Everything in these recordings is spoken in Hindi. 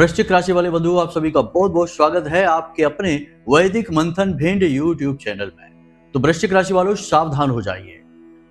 वृश्चिक राशि वाले बंधुओं, आप सभी का बहुत बहुत स्वागत है आपके अपने वैदिक मंथन भिंड यूट्यूब चैनल में। तो वृश्चिक राशि वालों, सावधान हो जाइए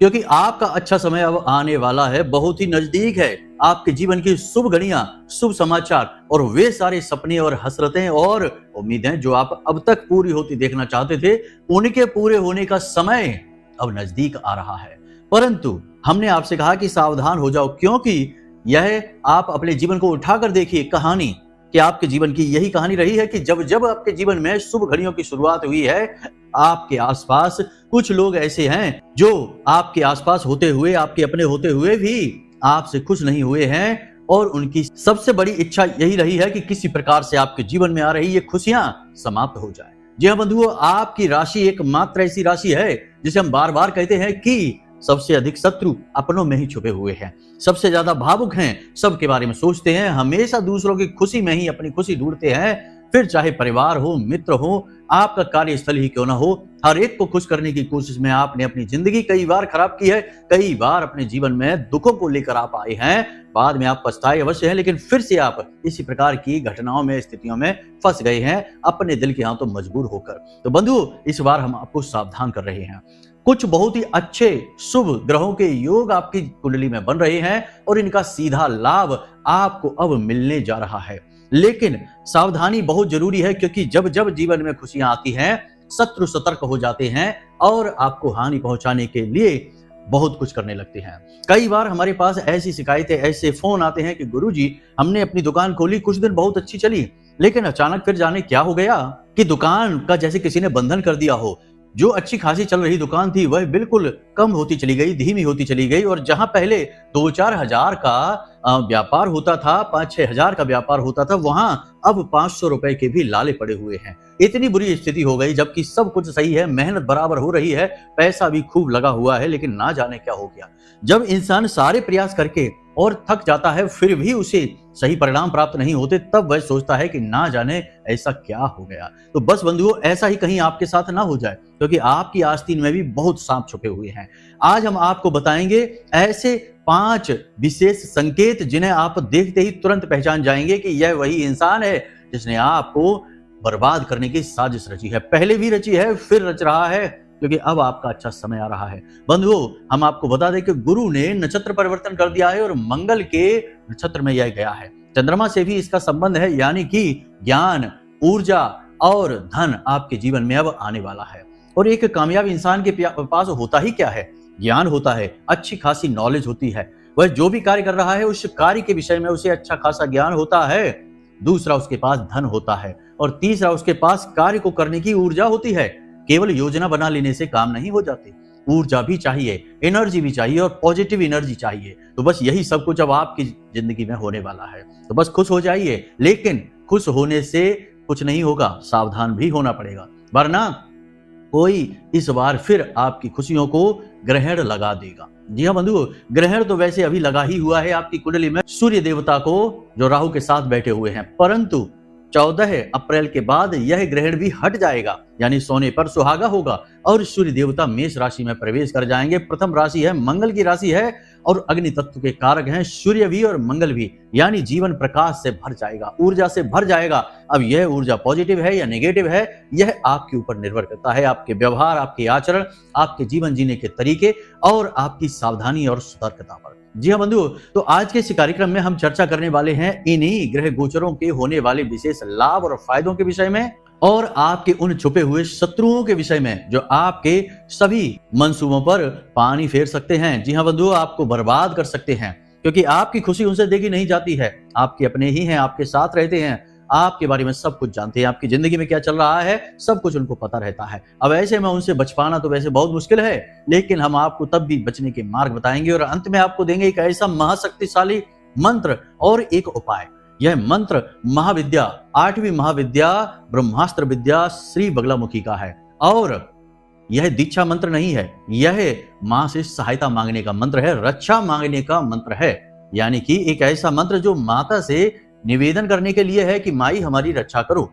क्योंकि आपका अच्छा समय अब आने वाला है, बहुत ही नजदीक है। आपके जीवन की शुभ घड़ियां, शुभ समाचार और वे सारे सपने और हसरतें और उम्मीदें जो आप अब तक पूरी होती देखना चाहते थे, उनके पूरे होने का समय अब नजदीक आ रहा है। परंतु हमने आपसे कहा कि सावधान हो जाओ, क्योंकि यह आप अपने जीवन को उठाकर देखिए कहानी कि आपके जीवन की यही कहानी रही है कि जब जब आपके जीवन में शुभ घड़ियों की शुरुआत हुई है, आपके आसपास कुछ लोग ऐसे हैं जो आपके आसपास होते हुए, आपके अपने होते हुए भी आपसे खुश नहीं हुए हैं और उनकी सबसे बड़ी इच्छा यही रही है कि किसी प्रकार से आपके जीवन में आ रही ये खुशियां समाप्त हो जाए। जी हाँ बंधुओं, आपकी राशि एकमात्र ऐसी राशि है जिसे हम बार बार कहते हैं कि सबसे अधिक शत्रु अपनों में ही छुपे हुए हैं, सबसे ज्यादा भावुक हैं, सबके बारे में सोचते हैं, हमेशा दूसरों की खुशी में ही अपनी खुशी ढूंढते हैं। फिर चाहे परिवार हो, मित्र हो, आपका कार्यस्थल ही क्यों ना हो, हर एक को खुश करने की कोशिश में आपने अपनी जिंदगी कई बार खराब की है, कई बार अपने जीवन में दुखों को लेकर आप आए हैं। बाद में आप पछताए अवश्य हैं, लेकिन फिर से आप इसी प्रकार की घटनाओं में, स्थितियों में फंस गए हैं अपने दिल के हाथों मजबूर होकर। तो बंधु, इस बार हम आपको सावधान कर रहे हैं। कुछ बहुत ही अच्छे शुभ ग्रहों के योग आपकी कुंडली में बन रहे हैं और इनका सीधा लाभ आपको अब मिलने जा रहा है। लेकिन सावधानी बहुत जरूरी है, क्योंकि जब जब जीवन में खुशियां आती हैं, शत्रु सतर्क हो जाते हैं और आपको हानि पहुंचाने के लिए बहुत कुछ करने लगते हैं। कई बार हमारे पास ऐसी शिकायतें, ऐसे फोन आते हैं कि गुरुजी, हमने अपनी दुकान खोली, कुछ दिन बहुत अच्छी चली, लेकिन अचानक फिर जाने क्या हो गया कि दुकान का जैसे किसी ने बंधन कर दिया हो। जो अच्छी खासी चल रही दुकान थी वह बिल्कुल कम होती चली गई, धीमी होती चली गई, और जहां पहले 2-4 हजार का व्यापार होता था, 5-6 हजार का व्यापार होता था, वहां अब 500 रुपए के भी लाले पड़े हुए हैं। इतनी बुरी स्थिति हो गई, जबकि सब कुछ सही है, मेहनत बराबर हो रही है, पैसा भी खूब लगा हुआ है, लेकिन ना जाने क्या हो गया। जब इंसान सारे प्रयास करके और थक जाता है, फिर भी उसे सही परिणाम प्राप्त नहीं होते, तब वह सोचता है कि ना जाने ऐसा क्या हो गया। तो बस बंधुओं, ऐसा ही कहीं आपके साथ ना हो जाए, क्योंकि आपकी आस्तीन में भी बहुत सांप छुपे हुए हैं। आज हम आपको बताएंगे ऐसे 5 विशेष संकेत जिन्हें आप देखते ही तुरंत पहचान जाएंगे कि यह वही इंसान है जिसने आपको बर्बाद करने की साजिश रची है। पहले भी रची है, फिर रच रहा है, क्योंकि अब आपका अच्छा समय आ रहा है। बंधुओं, हम आपको बता दें कि गुरु ने नक्षत्र परिवर्तन कर दिया है और मंगल के नक्षत्र में यह गया है। चंद्रमा से भी इसका संबंध है, यानी कि ज्ञान, ऊर्जा और धन आपके जीवन में अब आने वाला है। और एक कामयाब इंसान के पास होता ही क्या है? ज्ञान होता है, अच्छी खासी नॉलेज होती है, वह जो भी कार्य कर रहा है उस कार्य के विषय में उसे अच्छा खासा ज्ञान होता है। दूसरा, उसके पास धन होता है, और तीसरा, उसके पास कार्य को करने की ऊर्जा होती है। केवल योजना बना लेने से काम नहीं हो जाते, ऊर्जा भी चाहिए, एनर्जी भी चाहिए और पॉजिटिव एनर्जी चाहिए। तो बस यही सब कुछ अब आपकी जिंदगी में होने वाला है। तो बस खुश हो जाइए, लेकिन खुश होने से कुछ नहीं होगा, सावधान भी होना पड़ेगा, वरना कोई इस बार फिर आपकी खुशियों को ग्रहण लगा देगा। जी हाँ बंधुओं, ग्रहण तो वैसे अभी लगा ही हुआ है आपकी कुंडली में, सूर्य देवता को जो राहु के साथ बैठे हुए हैं, परंतु 14 अप्रैल के बाद यह ग्रहण भी हट जाएगा, यानी सोने पर सुहागा होगा और सूर्य देवता मेष राशि में प्रवेश कर जाएंगे। प्रथम राशि है, मंगल की राशि है, और अग्नि तत्व के कारक हैं सूर्य भी और मंगल भी, यानी जीवन प्रकाश से भर जाएगा, ऊर्जा से भर जाएगा। अब यह ऊर्जा पॉजिटिव है या नेगेटिव है, यह आपके ऊपर निर्भर करता है, आपके व्यवहार, आपके आचरण, आपके जीवन जीने के तरीके और आपकी सावधानी और सतर्कता पर। जी हाँ बंधुओं, तो आज के इस कार्यक्रम में हम चर्चा करने वाले हैं इन्हीं ग्रह गोचरों के होने वाले विशेष लाभ और फायदों के विषय में, और आपके उन छुपे हुए शत्रुओं के विषय में जो आपके सभी मंसूबों पर पानी फेर सकते हैं। जी हाँ बंधुओं, आपको बर्बाद कर सकते हैं, क्योंकि आपकी खुशी उनसे देखी नहीं जाती है। आपके अपने ही हैं, आपके साथ रहते हैं, आपके बारे में सब कुछ जानते हैं, आपकी जिंदगी में क्या चल रहा है सब कुछ उनको पता रहता है। अब ऐसे में उनसे बच पाना तो वैसे बहुत मुश्किल है, लेकिन हम आपको तब भी बचने के मार्ग बताएंगे और अंत में आपको देंगे एक ऐसा महाशक्तिशाली मंत्र और एक उपाय। यह मंत्र महाविद्या, 8वीं महाविद्या ब्रह्मास्त्र विद्या श्री बगलामुखी का है, और यह दीक्षा मंत्र नहीं है, यह मां से सहायता मांगने का मंत्र है, रक्षा मांगने का मंत्र है। यानी कि एक ऐसा मंत्र जो माता से निवेदन करने के लिए है कि माई हमारी रक्षा करो।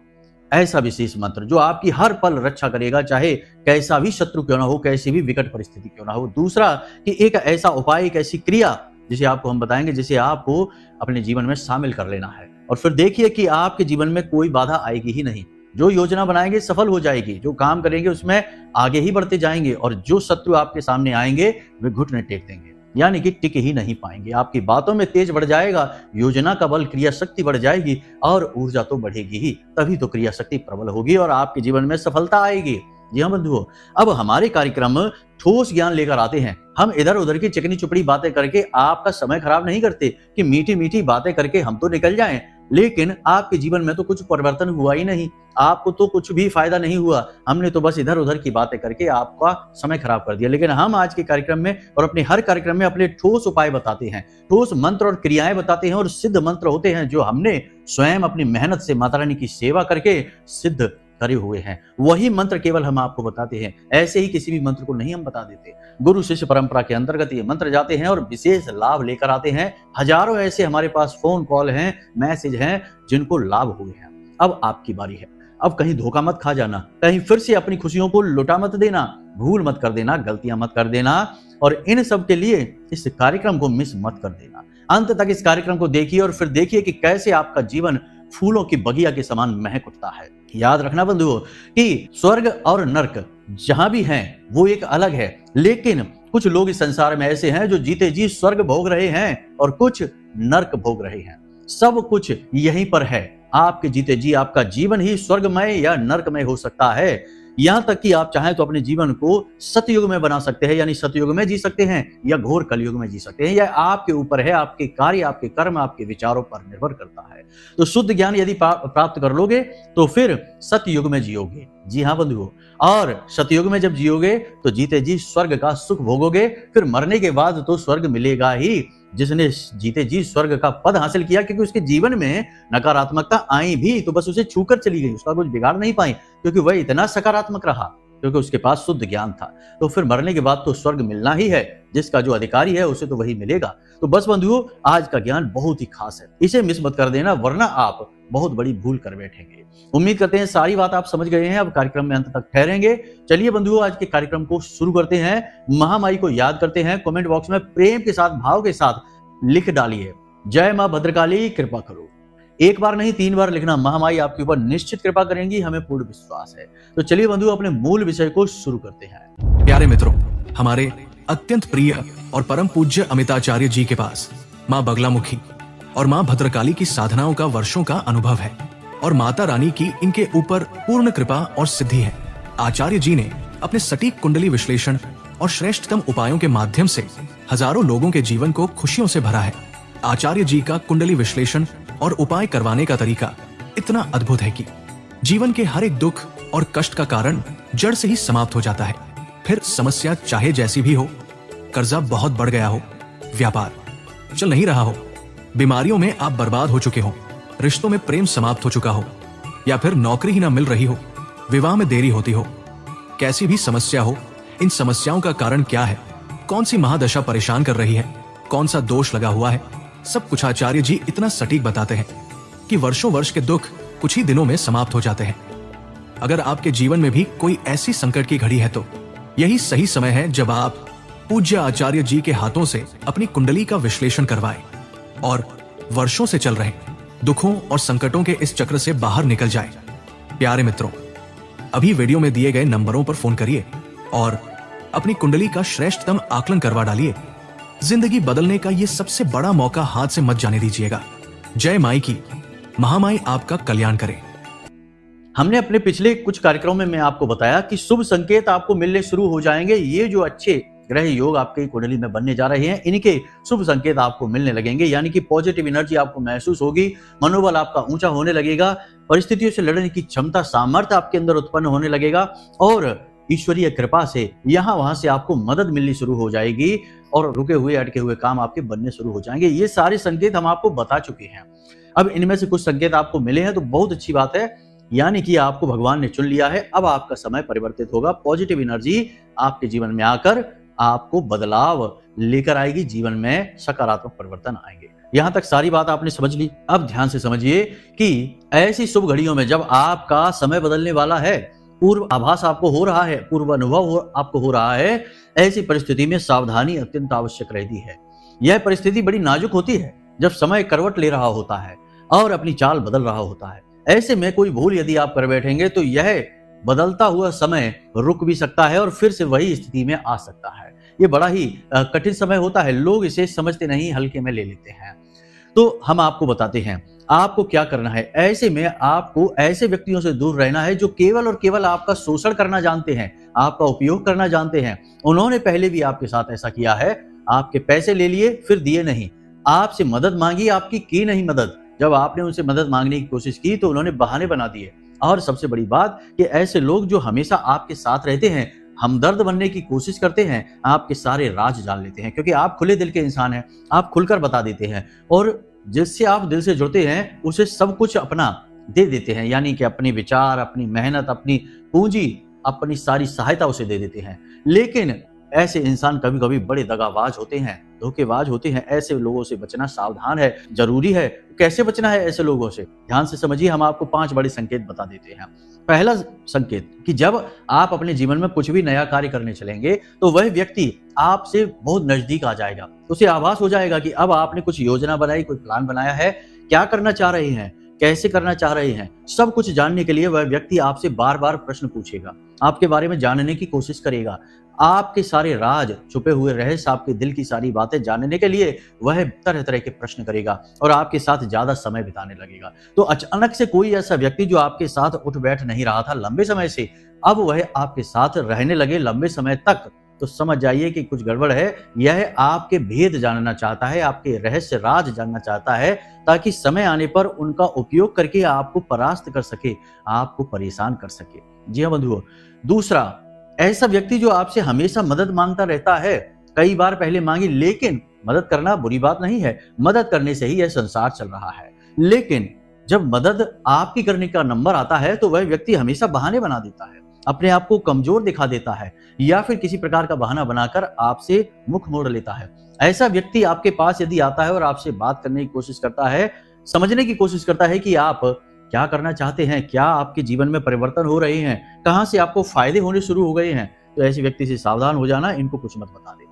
ऐसा विशेष मंत्र जो आपकी हर पल रक्षा करेगा, चाहे कैसा भी शत्रु क्यों ना हो, कैसी भी विकट परिस्थिति क्यों ना हो। दूसरा कि एक ऐसा उपाय, एक ऐसी क्रिया जिसे आपको हम बताएंगे, जिसे आपको अपने जीवन में शामिल कर लेना है। और फिर देखिए कि आपके जीवन में कोई बाधा आएगी ही नहीं। जो योजना बनाएंगे सफल हो जाएगी, जो काम करेंगे उसमें आगे ही बढ़ते जाएंगे, और जो शत्रु आपके सामने आएंगे वे घुटने टेक देंगे, यानी कि टिक ही नहीं पाएंगे। आपकी बातों में तेज बढ़ जाएगा, योजना का बल, क्रिया शक्ति बढ़ जाएगी, और ऊर्जा तो बढ़ेगी ही, तभी तो क्रिया शक्ति प्रबल होगी और आपके जीवन में सफलता आएगी। जी हाँ बंधुओं, अब हमारे कार्यक्रम ठोस ज्ञान लेकर आते हैं। हम इधर उधर की चिकनी चुपड़ी बातें करके आपका समय खराब नहीं करते कि मीठी मीठी बातें करके हम तो निकल जाएं, लेकिन आपके जीवन में तो कुछ परिवर्तन हुआ ही नहीं, आपको तो कुछ भी फायदा नहीं हुआ। हमने तो बस इधर उधर की बातें करके आपका समय खराब कर दिया। लेकिन हम आज के कार्यक्रम में और अपने हर कार्यक्रम में अपने ठोस उपाय बताते हैं, ठोस मंत्र और क्रियाएं बताते हैं, और सिद्ध मंत्र होते हैं जो हमने स्वयं अपनी मेहनत से माता रानी की सेवा करके सिद्ध करे हुए हैं। वही मंत्र केवल हम आपको बताते हैं, ऐसे ही किसी भी मंत्र को नहीं हम बता देते। गुरु शिष्य परंपरा के अंतर्गत ये मंत्र जाते हैं और विशेष लाभ लेकर आते हैं। हजारों ऐसे हमारे पास फोन कॉल हैं, मैसेज हैं जिनको लाभ हुए हैं। अब आपकी बारी है। अब कहीं धोखा मत खा जाना, कहीं फिर से अपनी खुशियों को लुटा मत देना, भूल मत कर देना, गलतियां मत कर देना, और इन सब के लिए इस कार्यक्रम को मिस मत कर देना। अंत तक इस कार्यक्रम को देखिए और फिर देखिए कि कैसे आपका जीवन फूलों की बगिया के समान महक उठता है। याद रखना बंधुओं कि स्वर्ग और नर्क जहां भी हैं वो एक अलग है, लेकिन कुछ लोग इस संसार में ऐसे हैं जो जीते जी स्वर्ग भोग रहे हैं और कुछ नर्क भोग रहे हैं। सब कुछ यहीं पर है। आपके जीते जी आपका जीवन ही स्वर्गमय या नर्कमय हो सकता है। यहां तक कि आप चाहें तो अपने जीवन को सतयुग में बना सकते हैं, यानी सतयुग में जी सकते हैं, या घोर कलयुग में जी सकते हैं। यह आपके ऊपर है, आपके कार्य, आपके कर्म, आपके विचारों पर निर्भर करता है। तो शुद्ध ज्ञान यदि प्राप्त कर लोगे तो फिर सतयुग में जियोगे। जी हाँ बंधुओं, और सतयुग में जब जियोगे तो जीते जी स्वर्ग का सुख भोगोगे। फिर मरने के बाद तो स्वर्ग मिलेगा ही। जिसने जीते जी स्वर्ग का पद हासिल किया, क्योंकि उसके जीवन में नकारात्मकता आई भी तो बस उसे छूकर चली गई, उसका कुछ बिगाड़ नहीं पाई, क्योंकि वह इतना सकारात्मक रहा, क्योंकि उसके पास शुद्ध ज्ञान था। तो फिर मरने के बाद तो स्वर्ग मिलना ही है, जिसका जो अधिकारी है उसे तो वही मिलेगा। तो बस बंधुओं, आज का ज्ञान बहुत ही खास है, इसे मिस मत कर देना, वरना आप बहुत बड़ी भूल कर बैठेंगे। उम्मीद करते हैं सारी बात आप समझ गए हैं। अब कार्यक्रम में अंत तक ठहरेंगे। चलिए बंधुओं, आज के कार्यक्रम को शुरू करते हैं। महामाई को याद करते हैं। कमेंट बॉक्स में प्रेम के साथ, भाव के साथ लिख डालिए, जय मां भद्रकाली कृपा करो। एक बार नहीं 3 बार लिखना। महामाई आपके ऊपर निश्चित कृपा करेंगी, हमें पूर्ण विश्वास है। तो चलिए बंधुओं, अपने मूल विषय को शुरू करते हैं। प्यारे मित्रों, हमारे अत्यंत प्रिय और परम पूज्य अमिताचार्य जी के पास माँ बगलामुखी और माँ भद्रकाली की साधनाओं का वर्षों का अनुभव है, और माता रानी की इनके ऊपर पूर्ण कृपा और सिद्धि है। आचार्य जी ने अपने सटीक कुंडली विश्लेषण और श्रेष्ठतम उपायों के माध्यम से हजारों लोगों के जीवन को खुशियों से भरा है। आचार्य जी का कुंडली विश्लेषण और उपाय करवाने का तरीका इतना अद्भुत है कि जीवन के हर एक दुख और कष्ट का कारण जड़ से ही समाप्त हो जाता है। फिर समस्या चाहे जैसी भी हो, कर्जा बहुत बढ़ गया हो, व्यापार चल नहीं रहा हो, बीमारियों में आप बर्बाद हो चुके हो, रिश्तों में प्रेम समाप्त हो चुका हो, या फिर नौकरी ही ना मिल रही हो, विवाह में देरी होती हो, कैसी भी समस्या हो, इन समस्याओं का कारण क्या है, कौन सी महादशा परेशान कर रही है, कौन सा दोष लगा हुआ है, सब कुछ आचार्य जी इतना सटीक बताते हैं कि वर्षों वर्ष के दुख कुछ ही दिनों में समाप्त हो जाते हैं। अगर आपके जीवन में भी कोई ऐसी संकट की घड़ी है तो यही सही समय है जब आप पूज्य आचार्य जी के हाथों से अपनी कुंडली का विश्लेषण करवाएं और वर्षों से चल रहे दुखों और संकटों के इस चक्र से बाहर निकल जाएं। प्यारे मित्रों, अभी वीडियो में दिए गए नंबरों पर फोन करिए और अपनी कुंडली का श्रेष्ठतम आकलन करवा डालिए। जिंदगी बदलने का ये सबसे बड़ा मौका हाथ से मत जाने दीजिएगा। जय माई की, महामाई आपका कल्याण करे। हमने अपने पिछले कुछ कार्यक्रमों में आपको बताया कि शुभ संकेत आपको मिलने शुरू हो जाएंगे। ये जो अच्छे ग्रह योग आपके कुंडली में बनने जा रहे हैं, इनके शुभ संकेत आपको मिलने लगेंगे, यानी कि पॉजिटिव एनर्जी आपको महसूस होगी, मनोबल आपका ऊंचा होने लगेगा, परिस्थितियों से लड़ने की क्षमता, सामर्थ्य आपके अंदर उत्पन्न होने लगेगा, और ईश्वरीय कृपा से यहाँ वहां से आपको मदद मिलनी शुरू हो जाएगी, और रुके हुए अटके हुए काम आपके बनने शुरू हो जाएंगे। ये सारे संकेत हम आपको बता चुके हैं। अब इनमें से कुछ संकेत आपको मिले हैं तो बहुत अच्छी बात है, यानी कि आपको भगवान ने चुन लिया है। अब आपका समय परिवर्तित होगा, पॉजिटिव एनर्जी आपके जीवन में आकर आपको बदलाव लेकर आएगी, जीवन में सकारात्मक परिवर्तन आएंगे। यहां तक सारी बात आपने समझ ली। अब ध्यान से समझिए कि ऐसी शुभ घड़ियों में जब आपका समय बदलने वाला है, पूर्व आभास आपको हो रहा है, पूर्व अनुभव आपको हो रहा है, ऐसी परिस्थिति में सावधानी अत्यंत आवश्यक रहती है। यह परिस्थिति बड़ी नाजुक होती है जब समय करवट ले रहा होता है। और अपनी चाल बदल रहा होता है। ऐसे में कोई भूल यदि आप कर बैठेंगे तो यह बदलता हुआ समय रुक भी सकता है और फिर से वही स्थिति में आ सकता है। ये बड़ा ही कठिन समय होता है, लोग इसे समझते नहीं, हल्के में ले लेते हैं। तो हम आपको बताते हैं आपको क्या करना है। ऐसे में आपको ऐसे व्यक्तियों से दूर रहना है जो केवल और केवल आपका शोषण करना जानते हैं, आपका उपयोग करना जानते हैं। उन्होंने पहले भी आपके साथ ऐसा किया है, आपके पैसे ले लिए फिर दिए नहीं, आपसे मदद मांगी, आपकी की नहीं मदद। जब आपने उनसे मदद मांगने की कोशिश की तो उन्होंने बहाने बना दिए। और सबसे बड़ी बात कि ऐसे लोग जो हमेशा आपके साथ रहते हैं, हमदर्द बनने की कोशिश करते हैं, आपके सारे राज जान लेते हैं, क्योंकि आप खुले दिल के इंसान हैं, आप खुलकर बता देते हैं और जिससे आप दिल से जुड़ते हैं उसे सब कुछ अपना दे देते हैं, यानी कि अपने विचार, अपनी मेहनत, अपनी पूंजी, अपनी सारी सहायता उसे दे देते हैं। लेकिन ऐसे इंसान कभी कभी बड़े दगाबाज होते हैं, धोखेबाज होते हैं। ऐसे लोगों से बचना सावधान है, जरूरी है। कैसे बचना है ऐसे लोगों से, ध्यान से समझिए। हम आपको 5 बड़े संकेत बता देते हैं। पहला संकेत कि जब आप अपने जीवन में कुछ भी नया कार्य करने चलेंगे तो वह व्यक्ति आपसे बहुत नजदीक आ जाएगा। उसे आभास हो जाएगा कि अब आपने कुछ योजना बनाई, कोई प्लान बनाया है, क्या करना चाह रहे हैं, कैसे करना चाह रहे हैं, सब कुछ जानने के लिए वह व्यक्ति आपसे बार बार प्रश्न पूछेगा, आपके बारे में जानने की कोशिश करेगा। आपके सारे राज, छुपे हुए रहस्य, आपके दिल की सारी बातें जानने के लिए वह तरह तरह के प्रश्न करेगा और आपके साथ ज्यादा समय बिताने लगेगा। तो अचानक से कोई ऐसा व्यक्ति जो आपके साथ उठ बैठ नहीं रहा था लंबे समय से, अब वह आपके साथ रहने लगे लंबे समय तक, तो समझ जाइए कि कुछ गड़बड़ है। यह आपके भेद जानना चाहता है, आपके रहस्य राज जानना चाहता है, ताकि समय आने पर उनका उपयोग करके आपको परास्त कर सके, आपको परेशान कर सके। जी हाँ बंधुओं। दूसरा, ऐसा व्यक्ति जो आपसे हमेशा मदद मांगता रहता है, कई बार पहले मांगी, लेकिन मदद करना बुरी बात नहीं है, मदद करने से ही यह संसार चल रहा है। लेकिन जब मदद आपकी करने का नंबर आता है तो वह व्यक्ति हमेशा बहाने बना देता है, अपने आप को कमजोर दिखा देता है या फिर किसी प्रकार का बहाना बनाकर आपसे मुख मोड़ लेता है। ऐसा व्यक्ति आपके पास यदि आता है और आपसे बात करने की कोशिश करता है, समझने की कोशिश करता है कि आप क्या करना चाहते हैं, क्या आपके जीवन में परिवर्तन हो रहे हैं, कहां से आपको फायदे होने शुरू हो गए हैं, तो ऐसे व्यक्ति से सावधान हो जाना, इनको कुछ मत बता देना।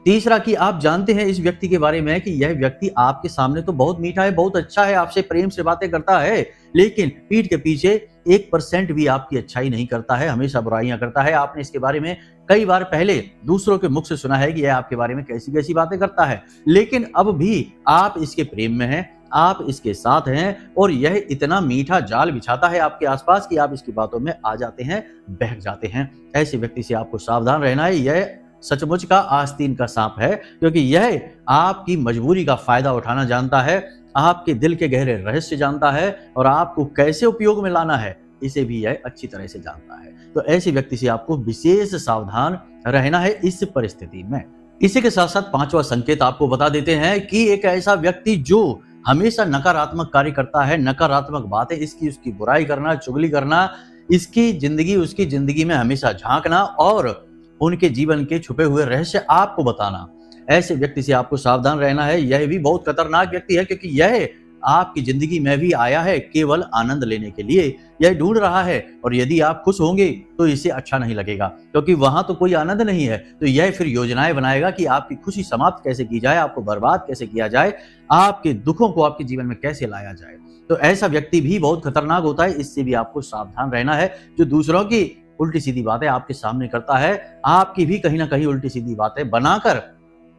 तीसरा कि आप जानते हैं इस व्यक्ति के बारे में कि यह व्यक्ति आपके सामने तो बहुत मीठा है, बहुत अच्छा है, आपसे प्रेम से बातें करता है, लेकिन पीठ के पीछे 1% भी आपकी अच्छाई नहीं करता है, हमेशा बुराइयां करता है। आपने इसके बारे में कई बार पहले दूसरों के मुख से सुना है कि यह आपके बारे में कैसी कैसी बातें करता है, लेकिन अब भी आप इसके प्रेम में हैं, आप इसके साथ हैं और यह इतना मीठा जाल बिछाता है आपके आसपास कि आप इसकी बातों में आ जाते हैं, बहक जाते हैं। ऐसे व्यक्ति से आपको सावधान रहना है। यह सचमुच का आस्तीन का सांप है, क्योंकि यह आपकी मजबूरी का फायदा उठाना जानता है, आपके दिल के गहरे रहस्य जानता है और आपको कैसे उपयोग में लाना है इसे भी यह अच्छी तरह से जानता है। तो ऐसे व्यक्ति से आपको विशेष सावधान रहना है इस परिस्थिति में। इसी के साथ साथ 5वां संकेत आपको बता देते हैं कि एक ऐसा व्यक्ति जो हमेशा नकारात्मक कार्य करता है, नकारात्मक बातें, इसकी उसकी बुराई करना, चुगली करना, इसकी जिंदगी उसकी जिंदगी में हमेशा झांकना और उनके जीवन के छुपे हुए रहस्य आपको बताना, ऐसे व्यक्ति से आपको सावधान रहना है। यह भी बहुत खतरनाक व्यक्ति है, क्योंकि यह आपकी जिंदगी में भी आया है केवल आनंद लेने के लिए। यह ढूंढ रहा है और यदि आप खुश होंगे तो इसे अच्छा नहीं लगेगा, क्योंकि वहां तो कोई आनंद नहीं है। तो यह फिर योजनाएं बनाएगा कि आपकी खुशी समाप्त कैसे की जाए, आपको बर्बाद कैसे किया जाए, आपके दुखों को आपके जीवन में कैसे लाया जाए। तो ऐसा व्यक्ति भी बहुत खतरनाक होता है, इससे भी आपको सावधान रहना है। जो दूसरों की उल्टी सीधी बातें आपके सामने करता है, आपकी भी कहीं ना कहीं उल्टी सीधी बातें बनाकर,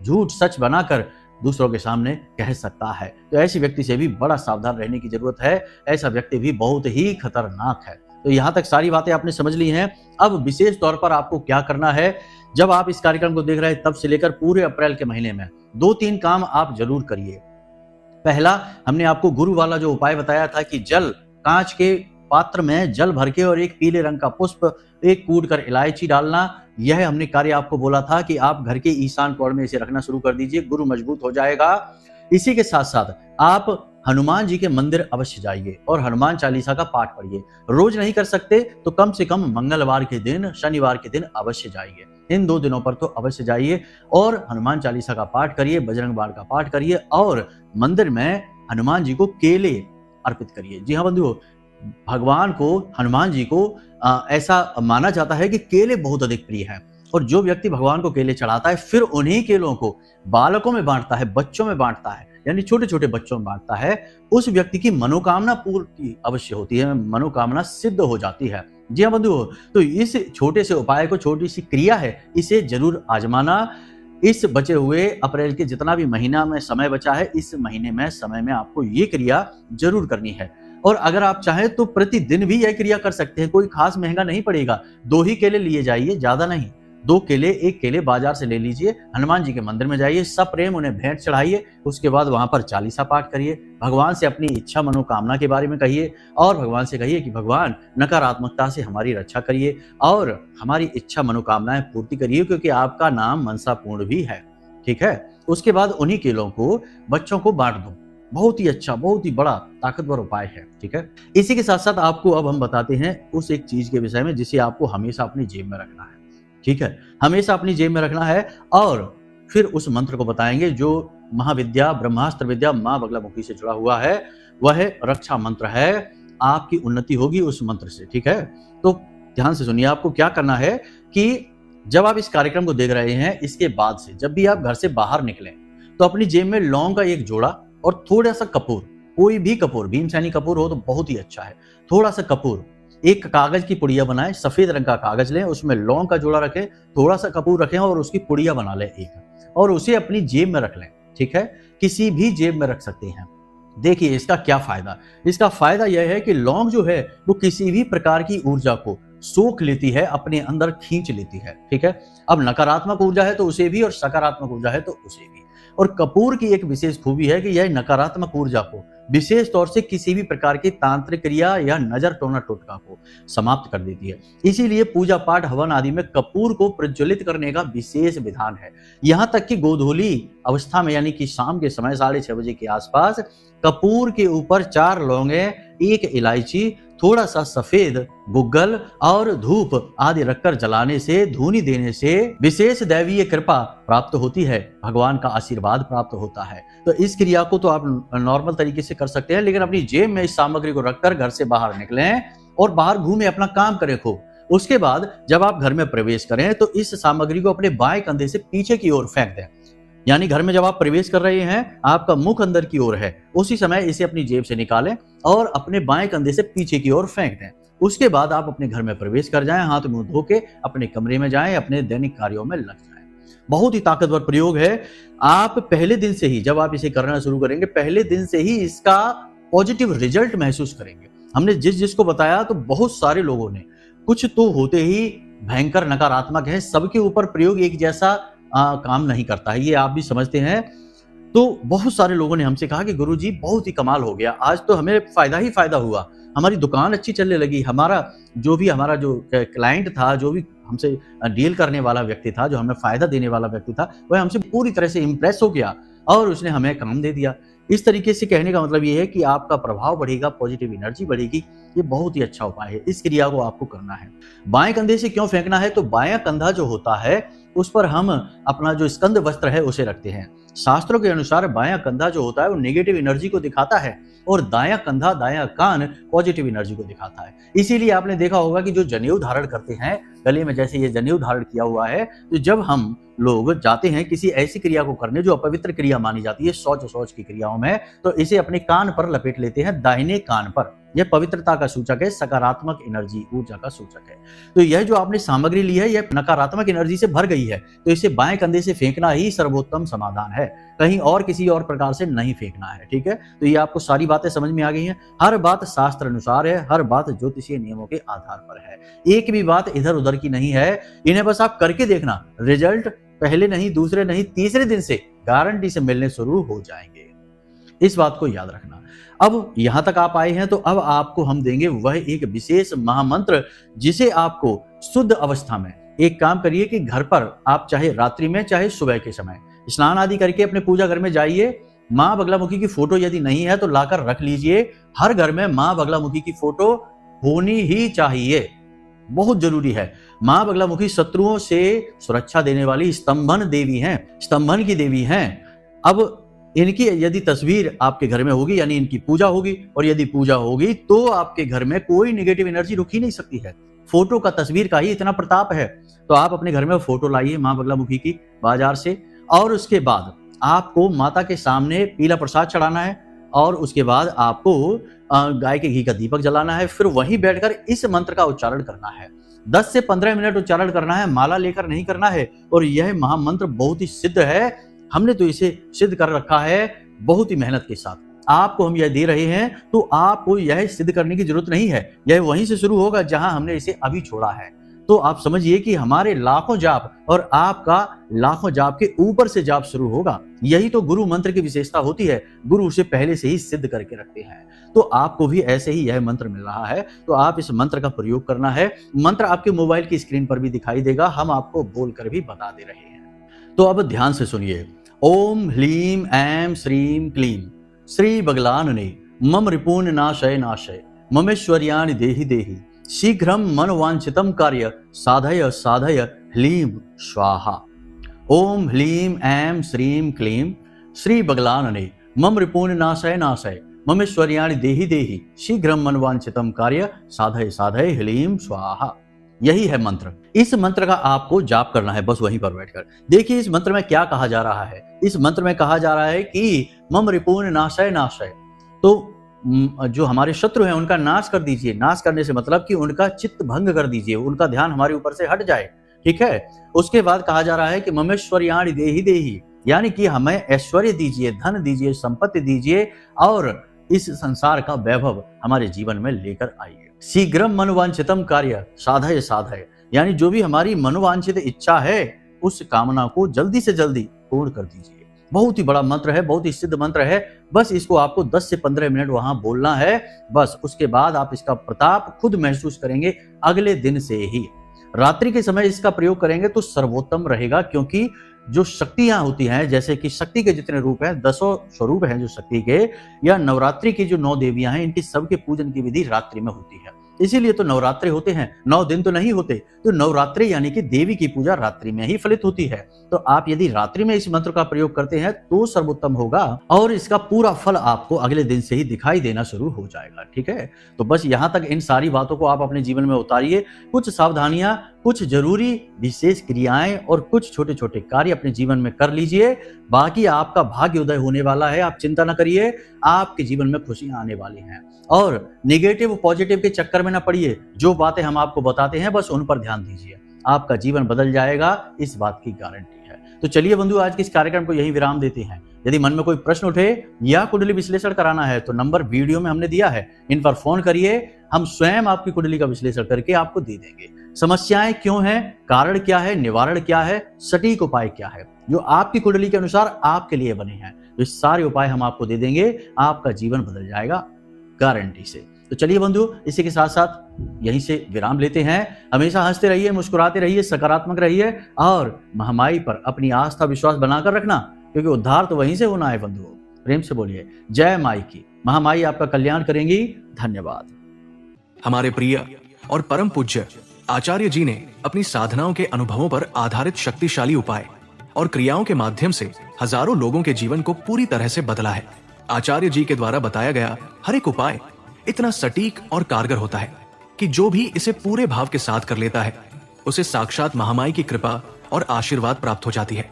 झूठ सच बनाकर दूसरों के सामने कह सकता है। तो ऐसे व्यक्ति से भी बड़ा सावधान रहने की जरूरत है। ऐसा व्यक्ति भी बहुत ही खतरनाक है। तो यहाँ तक सारी बातें आपने समझ ली हैं। अब विशेष तौर पर आपको क्या करना है, जब आप इस कार्यक्रम को देख रहे हैं तब से लेकर पूरे अप्रैल के महीने में 2-3 काम आप जरूर करिए। पहला, हमने आपको गुरु वाला जो उपाय बताया था कि जल, कांच के पात्र में जल भर के और एक पीले रंग का पुष्प, एक कूट कर इलायची डालना, यह हमने कार्य आपको बोला था कि आप घर के ईशान कोण में इसे रखना शुरू कर दीजिए, गुरु मजबूत हो जाएगा। इसी के साथ साथ आप हनुमान जी के मंदिर अवश्य जाइए और हनुमान चालीसा का पाठ पढ़िए। रोज नहीं कर सकते तो कम से कम मंगलवार के दिन, शनिवार के दिन अवश्य जाइए। इन 2 दिनों पर तो अवश्य जाइए और हनुमान चालीसा का पाठ करिए, बजरंग बाण का पाठ करिए और मंदिर में हनुमान जी को केले अर्पित करिए। जी हाँ बंधुओं, भगवान को, हनुमान जी को ऐसा माना जाता है कि केले बहुत अधिक प्रिय हैं और जो व्यक्ति भगवान को केले चढ़ाता है फिर उन्हीं केलों को बालकों में बांटता है, बच्चों में बांटता है, यानी छोटे छोटे बच्चों में बांटता है, उस व्यक्ति की मनोकामना पूर्ति अवश्य होती है, मनोकामना सिद्ध हो जाती है। जी हाँ बंधुओं, तो इस छोटे से उपाय को, छोटी सी क्रिया है, इसे जरूर आजमाना। इस बचे हुए अप्रैल के जितना भी महीना में समय बचा है, इस महीने में समय में आपको ये क्रिया जरूर करनी है। और अगर आप चाहें तो प्रतिदिन भी यह क्रिया कर सकते हैं, कोई खास महंगा नहीं पड़ेगा। 2 ही केले लिए जाइए, ज्यादा नहीं। 2 केले, 1 केले बाजार से ले लीजिए, हनुमान जी के मंदिर में जाइए, सप्रेम उन्हें भेंट चढ़ाइए, उसके बाद वहां पर चालीसा पाठ करिए, भगवान से अपनी इच्छा मनोकामना के बारे में कहिए और भगवान से कहिए कि भगवान नकारात्मकता से हमारी रक्षा करिए और हमारी इच्छा मनोकामनाएं पूर्ति करिए, क्योंकि आपका नाम मनसा पूर्ण भी है। ठीक है। उसके बाद उन्हीं केलों को बच्चों को बांट दो। बहुत ही अच्छा, बहुत ही बड़ा ताकतवर उपाय है। ठीक है। इसी के साथ साथ आपको अब हम बताते हैं उस एक चीज के विषय में जिसे आपको हमेशा अपनी जेब में रखना है। ठीक है, हमेशा अपनी जेब में रखना है। और फिर उस मंत्र को बताएंगे जो महाविद्या, ब्रह्मास्त्र विद्या मां बगलामुखी से जुड़ा हुआ है। वह रक्षा मंत्र है, आपकी उन्नति होगी उस मंत्र से। ठीक है, तो ध्यान से सुनिए। आपको क्या करना है कि जब आप इस कार्यक्रम को देख रहे हैं, इसके बाद से जब भी आप घर से बाहर निकलें तो अपनी जेब में लौंग का एक जोड़ा और थोड़ा सा कपूर, कोई भी कपूर, भीमसेनी कपूर हो तो बहुत ही अच्छा है, थोड़ा सा कपूर, एक कागज की पुड़िया बनाएं, सफेद रंग का कागज लें, उसमें लौंग का जोड़ा रखें, थोड़ा सा कपूर रखें और उसकी पुड़िया बना लें एक, और उसे अपनी जेब में रख लें। ठीक है, किसी भी जेब में रख सकते हैं। देखिए इसका क्या फायदा, इसका फायदा यह है कि लौंग जो है वो किसी भी प्रकार की ऊर्जा को सोख लेती है, अपने अंदर खींच लेती है। ठीक है, अब नकारात्मक ऊर्जा है तो उसे भी और सकारात्मक ऊर्जा है तो उसे भी। और कपूर की एक विशेष खूबी है कि यह नकारात्मक ऊर्जा को, विशेष तौर से किसी भी प्रकार की तांत्रिक क्रिया या नजर टोना टोटका को समाप्त कर देती है। इसीलिए पूजा पाठ हवन आदि में कपूर को प्रज्वलित करने का विशेष विधान है। यहाँ तक कि गोधूली अवस्था में, यानी कि शाम के समय 6:30 बजे के आसपास, कपूर के ऊपर 4 लौंगे, 1 इलायची, थोड़ा सा सफेद गुग्गल और धूप आदि रखकर जलाने से, धूनी देने से विशेष दैवीय कृपा प्राप्त होती है, भगवान का आशीर्वाद प्राप्त होता है। तो इस क्रिया को तो आप नॉर्मल तरीके से कर सकते हैं, लेकिन अपनी जेब में इस सामग्री को रखकर घर से बाहर निकलें और बाहर घूमे, अपना काम करें खूब। उसके बाद जब आप घर में प्रवेश करें तो इस सामग्री को अपने बाएं कंधे से पीछे की ओर फेंक दें। यानी घर में जब आप प्रवेश कर रहे हैं, आपका मुख अंदर की ओर है, उसी समय इसे अपनी जेब से निकालें और अपने बाएं कंधे से पीछे की ओर फेंक दें। उसके बाद आप अपने घर में प्रवेश कर जाएं, हाथ मुंह धो के अपने कमरे में जाएं, अपने दैनिक कार्यों में लग जाएं। बहुत ही ताकतवर प्रयोग है। आप पहले दिन से ही, जब आप इसे करना शुरू करेंगे, पहले दिन से ही इसका पॉजिटिव रिजल्ट महसूस करेंगे। हमने जिसको बताया तो बहुत सारे लोगों ने, कुछ तो होते ही भयंकर नकारात्मक है, सबके ऊपर प्रयोग एक जैसा काम नहीं करता है, ये आप भी समझते हैं। तो बहुत सारे लोगों ने हमसे कहा कि गुरुजी बहुत ही कमाल हो गया, आज तो हमें फायदा ही फायदा हुआ, हमारी दुकान अच्छी चलने लगी, हमारा जो क्लाइंट था, जो भी हमसे डील करने वाला व्यक्ति था, जो हमें फायदा देने वाला व्यक्ति था, वह हमसे पूरी तरह से इंप्रेस हो गया और उसने हमें काम दे दिया। इस तरीके से कहने का मतलब ये है कि आपका प्रभाव बढ़ेगा, पॉजिटिव एनर्जी बढ़ेगी। ये बहुत ही अच्छा उपाय है, इस क्रिया को आपको करना है। बाएं कंधे से क्यों फेंकना है, तो बायां कंधा जो होता है उस पर हम अपना जो स्कंद वस्त्र है उसे रखते हैं। शास्त्रों के अनुसार बायां कंधा जो होता है वो नेगेटिव एनर्जी को दिखाता है और दायां कंधा, दायां कान पॉजिटिव एनर्जी को दिखाता है। इसीलिए आपने देखा होगा कि जो जनेऊ धारण करते हैं, गले में जैसे ये जनेऊ धारण किया हुआ है, तो जब हम लोग जाते हैं किसी ऐसी क्रिया को करने जो अपवित्र क्रिया मानी जाती है शौच की क्रियाओं में, तो इसे अपने कान पर लपेट लेते हैं, दाहिने कान पर। यह पवित्रता का सूचक है, सकारात्मक एनर्जी, ऊर्जा का सूचक है। तो यह जो आपने सामग्री ली है, यह नकारात्मक एनर्जी से भर गई है, तो इसे बाएं कंधे से फेंकना ही सर्वोत्तम समाधान है, कहीं और किसी और प्रकार से नहीं फेंकना है। ठीक है, तो ये आपको सारी बातें समझ में आ गई हैं। हर बात शास्त्र अनुसार है, हर बात ज्योतिषीय नियमों के आधार पर है, एक भी बात इधर उधर की नहीं है। इन्हें बस आप करके देखना, रिजल्ट पहले नहीं, दूसरे नहीं, तीसरे दिन से गारंटी से मिलने शुरू हो जाएंगे। इस बात को याद रखना। अब यहां तक आप आए हैं तो अब आपको हम देंगे वह एक विशेष महामंत्र, जिसे आपको शुद्ध अवस्था में, एक काम करिए कि घर पर आप चाहे रात्रि में चाहे सुबह के समय स्नान आदि करके अपने पूजा घर में जाइए। मां बगलामुखी की फोटो यदि नहीं है तो लाकर रख लीजिए। हर घर में मां बगलामुखी की फोटो होनी ही चाहिए, बहुत जरूरी है। मां बगलामुखी शत्रुओं से सुरक्षा देने वाली स्तंभन देवी हैं, स्तंभन की देवी हैं। अब इनकी यदि तस्वीर आपके घर में होगी, यानी इनकी पूजा होगी, और यदि पूजा होगी तो आपके घर में कोई नेगेटिव एनर्जी रुक ही नहीं सकती है। फोटो का, तस्वीर का ही इतना प्रताप है। तो आप अपने घर में फोटो लाइए मां बगलामुखी की बाजार से, और उसके बाद आपको माता के सामने पीला प्रसाद चढ़ाना है और उसके बाद आपको गाय के घी का दीपक जलाना है। फिर वहीं बैठकर इस मंत्र का उच्चारण करना है। 10 से 15 मिनट उच्चारण करना है, माला लेकर नहीं करना है। और यह महामंत्र बहुत ही सिद्ध है, हमने तो इसे सिद्ध कर रखा है बहुत ही मेहनत के साथ। आपको हम यह दे रहे हैं तो आपको यह सिद्ध करने की जरूरत नहीं है, यह वहीं से शुरू होगा जहां हमने इसे अभी छोड़ा है। तो आप समझिए कि हमारे लाखों जाप और आपका लाखों जाप के ऊपर से जाप शुरू होगा। यही तो गुरु मंत्र की विशेषता होती है, गुरु उसे पहले से ही सिद्ध करके रखते हैं। तो आपको भी ऐसे ही यह मंत्र मिल रहा है, तो आप इस मंत्र का प्रयोग करना है। मंत्र आपके मोबाइल की स्क्रीन पर भी दिखाई देगा, हम आपको बोलकर भी बता दे रहे हैं। तो अब ध्यान से सुनिए। ओम ह्लीम ऐं श्रीं क्लीं श्री बगलानने मम रिपून नाशय नाशय ममेश्वर्याणि देहि देहि शीघ्रम मनवांछितम कार्य साधय साधय ह्लीं स्वाहा। ओम ह्लीं ऐं श्रीं क्लीं श्री बगलानने मम रिपून नाशय नाशय ममेश्वर्याणि देहि देहि शीघ्रम मनवांछितम कार्य साधय साधय ह्लीं स्वाहा। यही है मंत्र। इस मंत्र का आपको जाप करना है बस वहीं पर बैठकर। देखिए इस मंत्र में क्या कहा जा रहा है। इस मंत्र में कहा जा रहा है कि मम रिपून नाशय नाशय, तो जो हमारे शत्रु हैं उनका नाश कर दीजिए। नाश करने से मतलब कि उनका चित्त भंग कर दीजिए, उनका ध्यान हमारे ऊपर से हट जाए, ठीक है। उसके बाद कहा जा रहा है कि ममेश्वर्याणि देहि देहि, यानी कि हमें ऐश्वर्य दीजिए, धन दीजिए, संपत्ति दीजिए और इस संसार का वैभव हमारे जीवन में लेकर आइए। शीघ्रम मनोवांछितम कार्य साधय साधय, यानी जो भी हमारी मनोवांछित इच्छा है उस कामना को जल्दी से जल्दी पूर्ण कर दीजिए। बहुत ही बड़ा मंत्र है, बहुत ही सिद्ध मंत्र है। बस इसको आपको 10 से 15 मिनट वहां बोलना है बस। उसके बाद आप इसका प्रताप खुद महसूस करेंगे अगले दिन से ही। रात्रि के समय इसका प्रयोग करेंगे तो सर्वोत्तम रहेगा, क्योंकि जो शक्तियां होती हैं, जैसे कि शक्ति के जितने रूप हैं, 10 स्वरूप हैं जो शक्ति के, या नवरात्रि की जो 9 देवियां हैं, इनकी सबके पूजन की विधि रात्रि में होती है। इसीलिए तो नवरात्रि होते हैं, 9 दिन तो नहीं होते। तो नवरात्रि यानी कि देवी की पूजा रात्रि में ही फलित होती है। तो आप यदि रात्रि में इस मंत्र का प्रयोग करते हैं तो सर्वोत्तम होगा और इसका पूरा फल आपको अगले दिन से ही दिखाई देना शुरू हो जाएगा, ठीक है। तो बस यहाँ तक इन सारी बातों को आप अपने जीवन में उतारिए। कुछ सावधानियां, कुछ जरूरी विशेष क्रियाएं और कुछ छोटे छोटे कार्य अपने जीवन में कर लीजिए। बाकी आपका भाग्य उदय होने वाला है, आप चिंता न करिए। आपके जीवन में खुशियां आने वाली हैं और नेगेटिव पॉजिटिव के चक्कर में ना पड़िए। जो बातें हम आपको बताते हैं बस उन पर ध्यान दीजिए, आपका जीवन बदल जाएगा, इस बात की गारंटी है। तो चलिए बंधु, आज के इस कार्यक्रम को यही विराम देते हैं। यदि मन में कोई प्रश्न उठे या कुंडली विश्लेषण कराना है तो नंबर वीडियो में हमने दिया है, इन पर फोन करिए। हम स्वयं आपकी कुंडली का विश्लेषण करके आपको दे देंगे। समस्याएं क्यों हैं, कारण क्या है, निवारण क्या है, सटीक उपाय क्या है, जो आपकी कुंडली के अनुसार आपके लिए बने हैं, ये सारे उपाय हम आपको दे देंगे। आपका जीवन बदल जाएगा गारंटी से। तो चलिए बंधु, इसी के साथ साथ यहीं से विराम लेते हैं। हमेशा हंसते रहिए, मुस्कुराते रहिए, सकारात्मक रहिए और महामाई पर अपनी आस्था विश्वास बनाकर रखना, क्योंकि उद्धार तो वहीं से होना है बंधु। प्रेम से बोलिए जय माई की। महामाई आपका कल्याण करेंगी। धन्यवाद। हमारे प्रिय और परम पूज्य आचार्य जी ने अपनी साधनाओं के अनुभवों पर आधारित शक्तिशाली उपाय और क्रियाओं के माध्यम से हजारों लोगों के जीवन को पूरी तरह से बदला है। आचार्य जी के द्वारा बताया गया हर एक उपाय इतना सटीक और कारगर होता है कि जो भी इसे पूरे भाव के साथ कर लेता है उसे साक्षात महामाई की कृपा और आशीर्वाद प्राप्त हो जाती है।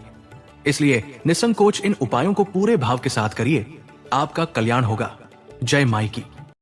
इसलिए निसंकोच इन उपायों को पूरे भाव के साथ करिए, आपका कल्याण होगा। जय माई की।